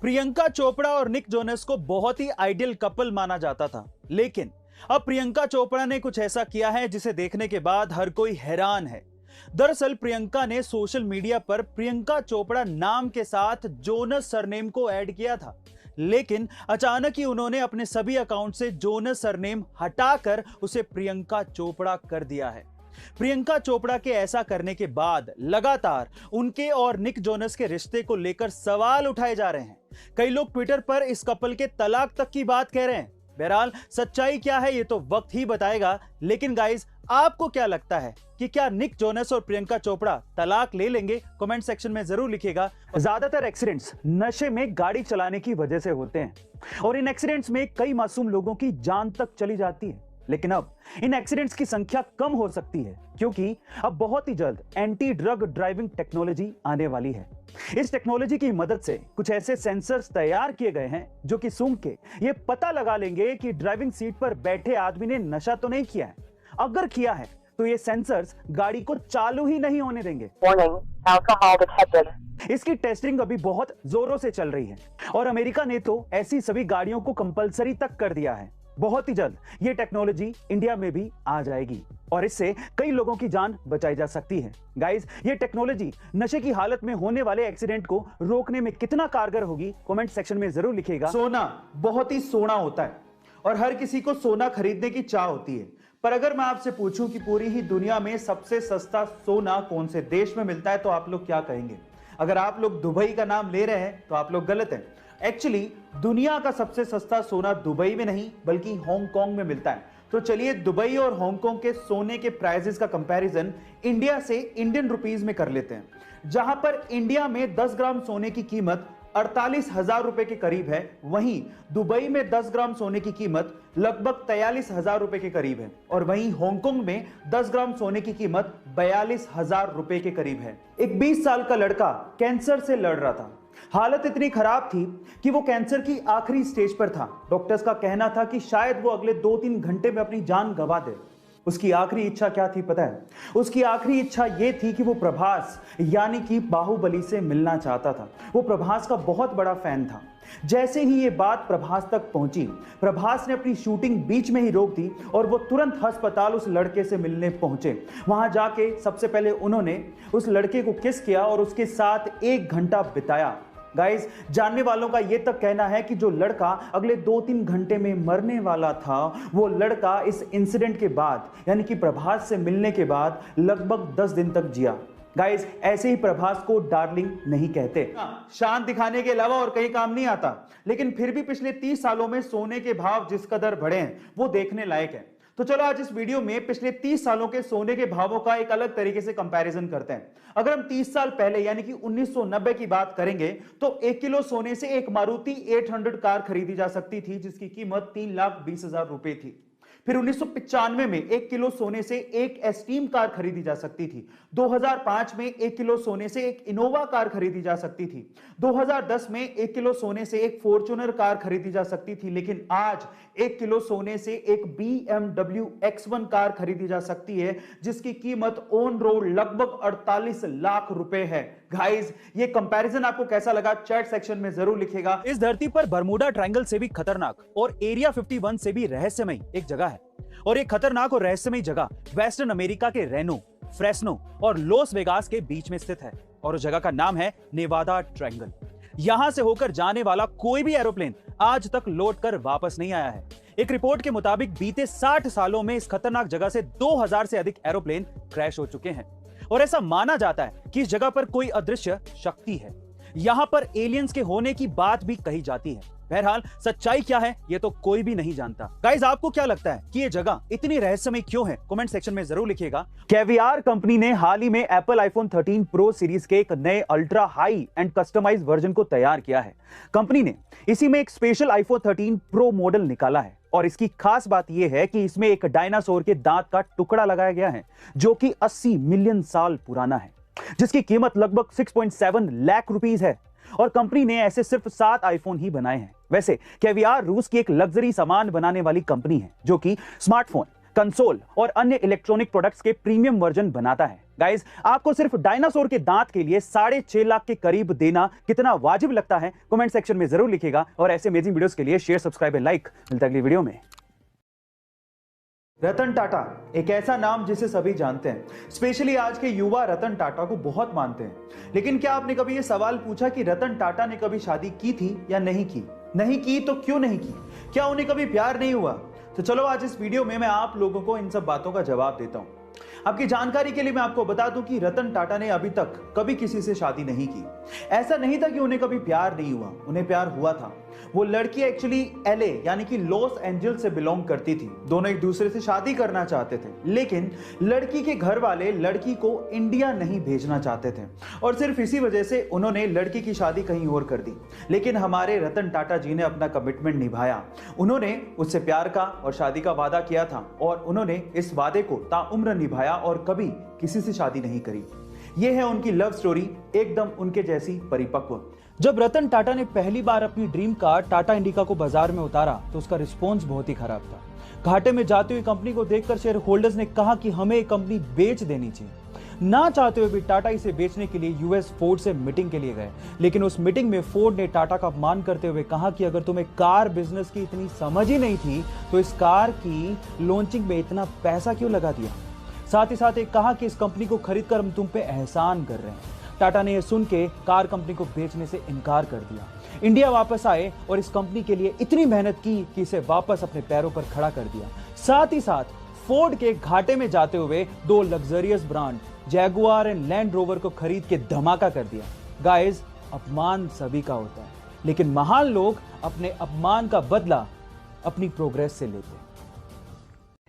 प्रियंका चोपड़ा और Nick Jonas को बहुत ही आइडियल कपल माना जाता था, लेकिन अब प्रियंका चोपड़ा ने कुछ ऐसा किया है जिसे देखने के बाद हर कोई हैरान है। दरअसल प्रियंका ने सोशल मीडिया पर प्रियंका चोपड़ा नाम के साथ जोनस सरनेम को ऐड किया था, लेकिन अचानक ही उन्होंने अपने सभी अकाउंट से जोनस सरनेम हटाकर उसे प्रियंका चोपड़ा कर दिया है। प्रियंका चोपड़ा के ऐसा करने के बाद लगातार उनके और निक जोनस के रिश्ते को लेकर सवाल उठाए जा रहे हैं। कई लोग ट्विटर पर इस कपल के तलाक तक की बात कह रहे हैं। बहरहाल सच्चाई क्या है ये तो वक्त ही बताएगा, लेकिन गाइस आपको क्या लगता है कि क्या निक जोनस और प्रियंका चोपड़ा तलाक ले लेंगे? कमेंट सेक्शन में जरूर लिखिएगा। ज्यादातर एक्सीडेंट्स नशे में गाड़ी चलाने की वजह से होते हैं और इन एक्सीडेंट्स में कई मासूम लोगों की जान तक चली जाती है, लेकिन अब इन एक्सीडेंट्स की संख्या कम हो सकती है क्योंकि अब बहुत ही जल्द एंटी ड्रग ड्राइविंग टेक्नोलॉजी आने वाली है। इस टेक्नोलॉजी की मदद से कुछ ऐसे सेंसर्स तैयार किए गए हैं जो कि सूंघ के ये पता लगा लेंगे कि ड्राइविंग सीट पर बैठे आदमी ने नशा तो नहीं किया है। अगर किया है तो ये सेंसर्स गाड़ी को चालू ही नहीं होने देंगे। इसकी टेस्टिंग अभी बहुत जोरों से चल रही है और अमेरिका ने तो ऐसी सभी गाड़ियों को कंपलसरी तक कर दिया है। बहुत ही जल्द ये टेक्नोलॉजी इंडिया में भी आ जाएगी और इससे कई लोगों की जान बचाई जा सकती है। गाइस, ये टेक्नोलॉजी नशे की हालत में होने वाले एक्सीडेंट को रोकने में कितना कारगर होगी कमेंट सेक्शन में जरूर लिखिएगा। सोना बहुत ही सोना होता है और हर किसी को सोना खरीदने की चाह होती है, पर अगर मैं आपसे पूछूं कि पूरी ही दुनिया में सबसे सस्ता सोना कौन से देश में मिलता है तो आप लोग क्या कहेंगे? अगर आप लोग दुबई का नाम ले रहे हैं तो आप लोग गलत हैं। एक्चुअली दुनिया का सबसे सस्ता सोना दुबई में नहीं बल्कि हांगकांग में मिलता है। तो चलिए दुबई और हांगकांग के सोने के प्राइसेस का कंपैरिजन इंडिया से इंडियन रुपीस में कर लेते हैं। जहां पर इंडिया में 10 ग्राम सोने की कीमत 48,000 रुपए के करीब है, वहीं दुबई में 10 ग्राम सोने की कीमत लगभग 43,000 रुपए के करीब है और वहीं हांगकांग में 10 ग्राम सोने की कीमत 42,000 रुपए के करीब है। एक 20 साल का लड़का कैंसर से लड़ रहा था। हालत इतनी खराब थी कि वो कैंसर की आखिरी स्टेज पर था। डॉक्टर्स का कहना था कि शायद वो अगले 2-3 घंटे में अपनी जान गंवा दे। उसकी आखिरी इच्छा क्या थी पता है? उसकी आखिरी इच्छा ये थी कि वो प्रभास यानी कि बाहुबली से मिलना चाहता था। वो प्रभास का बहुत बड़ा फैन था। जैसे ही ये बात प्रभास तक पहुंची, प्रभास ने अपनी शूटिंग बीच में ही रोक दी और वो तुरंत अस्पताल उस लड़के से मिलने पहुंचे। वहां जाके सबसे पहले उन्होंने उस लड़के को किस किया और उसके साथ 1 घंटा बिताया। गाइस, जानने वालों का यह तक कहना है कि जो लड़का अगले 2-3 घंटे में मरने वाला था, वो लड़का इस इंसिडेंट के बाद यानी कि प्रभास से मिलने के बाद लगभग 10 दिन तक जिया। गाइस, ऐसे ही प्रभास को डार्लिंग नहीं कहते। शान दिखाने के अलावा और कहीं काम नहीं आता, लेकिन फिर भी पिछले 30 सालों में सोने के भाव जिस कदर बढ़े हैं वो देखने लायक है। तो चलो आज इस वीडियो में पिछले 30 सालों के सोने के भावों का एक अलग तरीके से कंपैरिजन करते हैं। अगर हम 30 साल पहले यानी कि 1990 की बात करेंगे तो 1 किलो सोने से एक मारुति 800 कार खरीदी जा सकती थी जिसकी कीमत 3,20,000 रुपए थी। फिर 1995 में 1 किलो सोने से एक एस्टीम कार खरीदी जा सकती थी। 2005 में 1 किलो सोने से एक इनोवा कार खरीदी जा सकती थी। 2010 में 1 किलो सोने से एक फॉर्च्यूनर कार खरीदी जा सकती थी, लेकिन आज 1 किलो सोने से एक BMW X1 कार खरीदी जा सकती है जिसकी कीमत ऑन रोड लगभग 48 लाख रुपए है। गाइस, ये कंपैरिजन आपको कैसा लगा चैट सेक्शन में जरूर लिखिएगा। इस धरती पर बर्मुडा ट्रायंगल से भी खतरनाक और एरिया 51 से भी रहस्यमयी एक जगह है और एक खतरनाक और रहस्यमयी जगह वेस्टर्न अमेरिका के रेनो, फ्रेस्नो और लॉस वेगास के बीच में स्थित है और उस जगह का नाम है नेवादा ट्रायंगल। यहां से होकर जाने वाला कोई भी एरोप्लेन आज तक लौटकर वापस नहीं आया है। एक रिपोर्ट के मुताबिक बीते 60 सालों में इस खतरनाक जगह से 2000 से अधिक एरोप्लेन क्रैश हो चुके हैं और ऐसा माना जाता है कि इस जगह पर कोई अदृश्य शक्ति है। यहां पर एलियंस के होने की बात भी कही जाती है। बहरहाल सच्चाई क्या है ये तो कोई भी नहीं जानता। गाइस, आपको क्या लगता है कि ये जगह इतनी रहस्यमय क्यों है? कमेंट सेक्शन में जरूर लिखिएगा। कैवियार कंपनी ने हाल ही में एप्पल आईफोन 13 प्रो सीरीज के एक नए ultra high end customised version को तैयार किया है। कंपनी ने इसी में एक स्पेशल आईफोन 13 प्रो मॉडल निकाला है और इसकी खास बात यह है कि इसमें एक डायनासोर के दांत का टुकड़ा लगाया गया है जो कि 80 मिलियन साल पुराना है, जिसकी कीमत लगभग 6.7 लाख रुपीस है और कंपनी ने ऐसे सिर्फ 7 आईफोन ही बनाए हैं। वैसे कैवियार रूस की एक लग्जरी सामान बनाने वाली कंपनी है जो कि स्मार्टफोन, कंसोल और अन्य इलेक्ट्रॉनिक प्रोडक्ट्स के प्रीमियम वर्जन बनाता है। गाइस, आपको सिर्फ डायनासोर के दांत के लिए 6.5 लाख के करीब देना कितना वाजिब लगता है? कमेंट सेक्शन में जरूर लिखिएगा और ऐसे अमेजिंग वीडियोस के लिए शेयर, सब्सक्राइब एंड लाइक। मिलता है अगली वीडियो में। रतन टाटा एक ऐसा नाम जिसे सभी जानते हैं, स्पेशली आज के युवा रतन टाटा को बहुत मानते हैं। लेकिन क्या आपने कभी यह सवाल पूछा कि रतन टाटा ने कभी शादी की थी या नहीं की? नहीं की तो क्यों नहीं की? क्या उन्हें कभी प्यार नहीं हुआ? तो चलो आज इस वीडियो में मैं आप लोगों को इन सब बातों का जवाब देता हूं। आपकी जानकारी के लिए मैं आपको बता दूं कि रतन टाटा ने अभी तक कभी किसी से शादी नहीं की। ऐसा नहीं था कि उन्हें कभी प्यार नहीं हुआ, उन्हें प्यार हुआ था। वो लड़की एक्चुअली एलए यानी कि लॉस एंजल्स से बिलोंग करती थी। दोनों एक दूसरे से शादी करना चाहते थे, लेकिन लड़की के घर वाले लड़की को इंडिया नहीं भेजना चाहते थे और सिर्फ इसी वजह से उन्होंने लड़की की शादी कहीं और कर दी। लेकिन हमारे रतन टाटा जी ने अपना कमिटमेंट निभाया। उन्होंने उससे प्यार का और शादी का वादा किया था और उन्होंने इस वादे को ताउम्र निभाया और कभी किसी से शादी नहीं करी। यह है उनकी लव स्टोरी, एकदम उनके जैसी परिपक्व। जब रतन टाटा ने पहली बार अपनी ड्रीम कार टाटा इंडिका को बाजार में उतारा तो उसका रिस्पॉन्स बहुत ही खराब था। घाटे में जाती हुई कंपनी को देखकर शेयर होल्डर्स ने कहा कि हमें ये कंपनी बेच देनी चाहिए। ना चाहते हुए भी टाटा इसे बेचने के लिए यूएस फोर्ड से मीटिंग के लिए गए, लेकिन उस मीटिंग में फोर्ड ने टाटा का अपमान करते हुए कहा कि अगर तुम्हें कार बिजनेस की इतनी समझ ही नहीं थी तो इस कार की लॉन्चिंग में इतना पैसा क्यों लगा दिया। साथ ही साथ एक कहा कि इस कंपनी को खरीदकर हम तुम पे एहसान कर रहे हैं। टाटा ने यह सुन के कार कंपनी को बेचने से इनकार कर दिया। इंडिया वापस आए और इस कंपनी के लिए इतनी मेहनत की कि इसे वापस अपने पैरों पर खड़ा कर दिया। साथ ही साथ फोर्ड के घाटे में जाते हुए 2 luxurious brand Jaguar and land rover को खरीद के धमाका कर दिया। गाइस, अपमान सभी का होता है, लेकिन महान लोग अपने अपमान का बदला अपनी प्रोग्रेस से लेते हैं।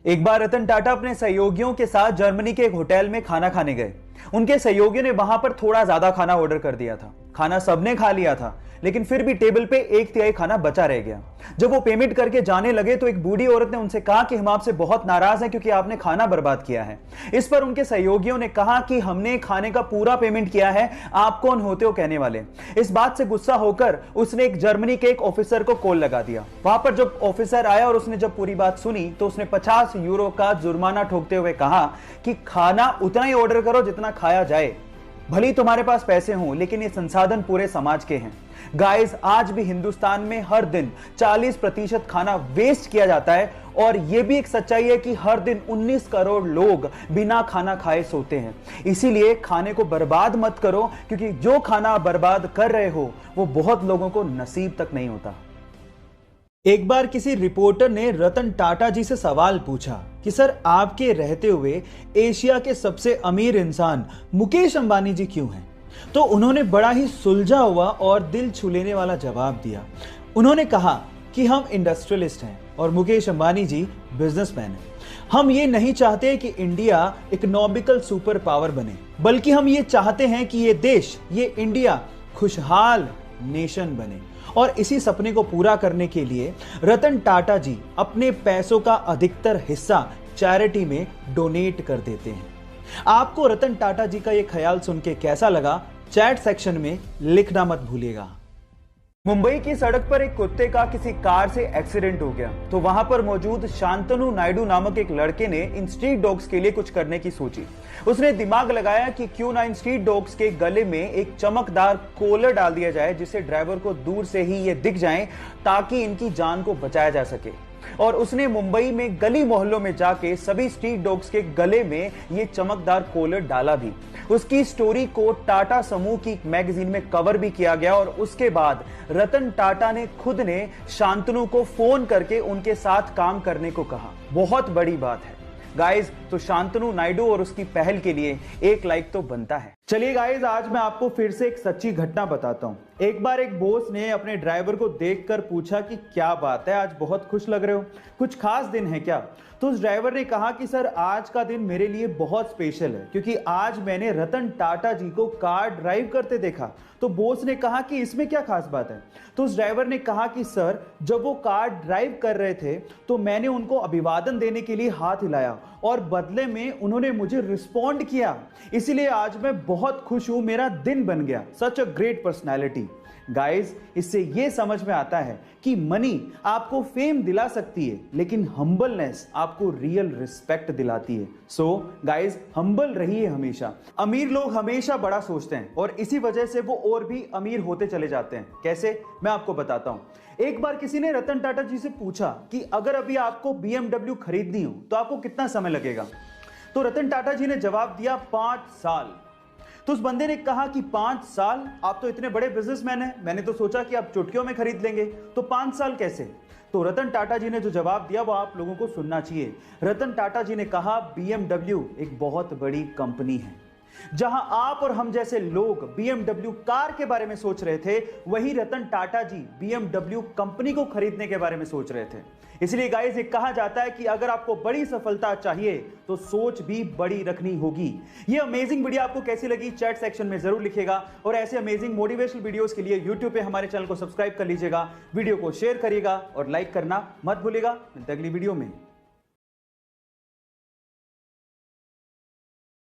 एक बार रतन टाटा अपने सहयोगियों के साथ जर्मनी के एक होटल में खाना खाने गए। उनके सहयोगियों ने वहां पर थोड़ा ज्यादा खाना ऑर्डर कर दिया था। खाना सबने खा लिया था, लेकिन फिर भी टेबल पे 1/3 खाना बचा रह गया। जब वो पेमेंट करके जाने लगे तो एक बूढ़ी औरत ने उनसे कहा कि हम आपसे बहुत नाराज हैं क्योंकि आपने खाना बर्बाद किया है। इस पर उनके सहयोगियों ने कहा कि हमने खाने का पूरा पेमेंट किया है, आप कौन होते हो कहने वाले। इस बात से गुस्सा होकर उसने एक जर्मनी के एक ऑफिसर को कॉल लगा दिया। वहां पर जब ऑफिसर आया और उसने जब पूरी बात सुनी तो उसने 50 यूरो का जुर्माना ठोकते हुए कहा कि खाना उतना ही ऑर्डर करो जितना खाया जाए। भले ही तुम्हारे पास पैसे हों, लेकिन ये संसाधन पूरे समाज के हैं। गाइस, आज भी हिंदुस्तान में हर दिन 40% खाना वेस्ट किया जाता है और यह भी एक सच्चाई है कि हर दिन 19 करोड़ लोग बिना खाना खाए सोते हैं। इसीलिए खाने को बर्बाद मत करो, क्योंकि जो खाना बर्बाद कर रहे हो वो बहुत लोगों को नसीब तक नहीं होता। एक बार किसी रिपोर्टर ने रतन टाटा जी से सवाल पूछा कि सर, आपके रहते हुए एशिया के सबसे अमीर इंसान मुकेश अंबानी जी क्यों हैं? तो उन्होंने बड़ा ही सुलझा हुआ और दिल छू लेने वाला जवाब दिया। उन्होंने कहा कि हम इंडस्ट्रियलिस्ट हैं और मुकेश अंबानी जी बिजनेसमैन हैं। हम ये नहीं चाहते कि इंडिया इकोनॉमिकल सुपर पावर बने, बल्कि हम ये चाहते हैं कि ये देश, ये इंडिया खुशहाल नेशन बने। और इसी सपने को पूरा करने के लिए रतन टाटा जी अपने पैसों का अधिकतर हिस्सा चैरिटी में डोनेट कर देते हैं। आपको रतन टाटा जी का यह ख्याल सुन के कैसा लगा? चैट सेक्शन में लिखना मत भूलिएगा। मुंबई की सड़क पर एक कुत्ते का किसी कार से एक्सीडेंट हो गया तो वहां पर मौजूद शांतनु नायडू नामक एक लड़के ने इन स्ट्रीट डॉग्स के लिए कुछ करने की सोची। उसने दिमाग लगाया कि क्यों ना इन स्ट्रीट डॉग्स के गले में एक चमकदार कॉलर डाल दिया जाए जिससे ड्राइवर को दूर से ही ये दिख जाए ताकि इनकी जान को बचाया जा सके। और उसने मुंबई में गली मोहल्लों में जाके सभी स्ट्रीट डॉग्स के गले में ये चमकदार कॉलर डाला भी। उसकी स्टोरी को टाटा समूह की मैगजीन में कवर भी किया गया और उसके बाद रतन टाटा ने खुद ने शांतनु को फोन करके उनके साथ काम करने को कहा। बहुत बड़ी बात है गाइस, तो शांतनु नायडू और उसकी पहल के लिए एक लाइक तो बनता है। चलिए गाइस, आज मैं आपको फिर से एक सच्ची घटना बताता हूं। एक बार एक बॉस ने अपने ड्राइवर को देखकर पूछा कि क्या बात है, आज बहुत खुश लग रहे हो, कुछ खास दिन है क्या? तो उस ड्राइवर ने कहा कि सर, आज का दिन मेरे लिए बहुत स्पेशल है क्योंकि आज मैंने रतन टाटा जी को कार ड्राइव करते देखा। तो बॉस ने कहा कि इसमें क्या खास बात है? तो उस ड्राइवर ने कहा कि सर, जब वो कार ड्राइव कर रहे थे तो मैंने उनको अभिवादन देने के लिए हाथ हिलाया और बदले में उन्होंने मुझे रिस्पॉन्ड किया, इसीलिए आज मैं बहुत खुश हूं, मेरा दिन बन गया। सच अ ग्रेट पर्सनैलिटी। गाइस, इससे यह समझ में आता है कि मनी आपको फेम दिला सकती है, लेकिन हम्बलनेस आपको रियल रिस्पेक्ट दिलाती है। सो गाइस, हम्बल रहिए हमेशा। अमीर लोग हमेशा बड़ा सोचते हैं और इसी वजह से वो और भी अमीर होते चले जाते हैं। कैसे, मैं आपको बताता हूं। एक बार किसी ने रतन टाटा जी से पूछा कि अगर अभी आपको BMW खरीदनी हो तो आपको कितना समय लगेगा। तो रतन टाटा जी ने जवाब दिया 5 साल। तो उस बंदे ने कहा कि 5 साल, आप तो इतने बड़े बिजनेसमैन हैं, मैंने तो सोचा कि आप चुटकियों में खरीद लेंगे, तो 5 साल कैसे। तो रतन टाटा जी ने जो जवाब दिया वो आप लोगों को सुनना चाहिए। रतन टाटा जी ने कहा BMW एक बहुत बड़ी कंपनी है। जहां आप और हम जैसे लोग BMW कार के बारे में सोच रहे थे, वही रतन टाटा जी BMW कंपनी को खरीदने के बारे में सोच रहे थे। इसलिए गाइस, ये कहा जाता है कि अगर आपको बड़ी सफलता चाहिए तो सोच भी बड़ी रखनी होगी। ये अमेजिंग वीडियो आपको कैसी लगी चैट सेक्शन में जरूर लिखिएगा और ऐसे अमेजिंग मोटिवेशनल वीडियोस के लिए YouTube पे हमारे चैनल को सब्सक्राइब कर लीजिएगा, वीडियो को शेयर करिएगा और लाइक करना मत भूलिएगा। मिलते हैं अगली वीडियो में।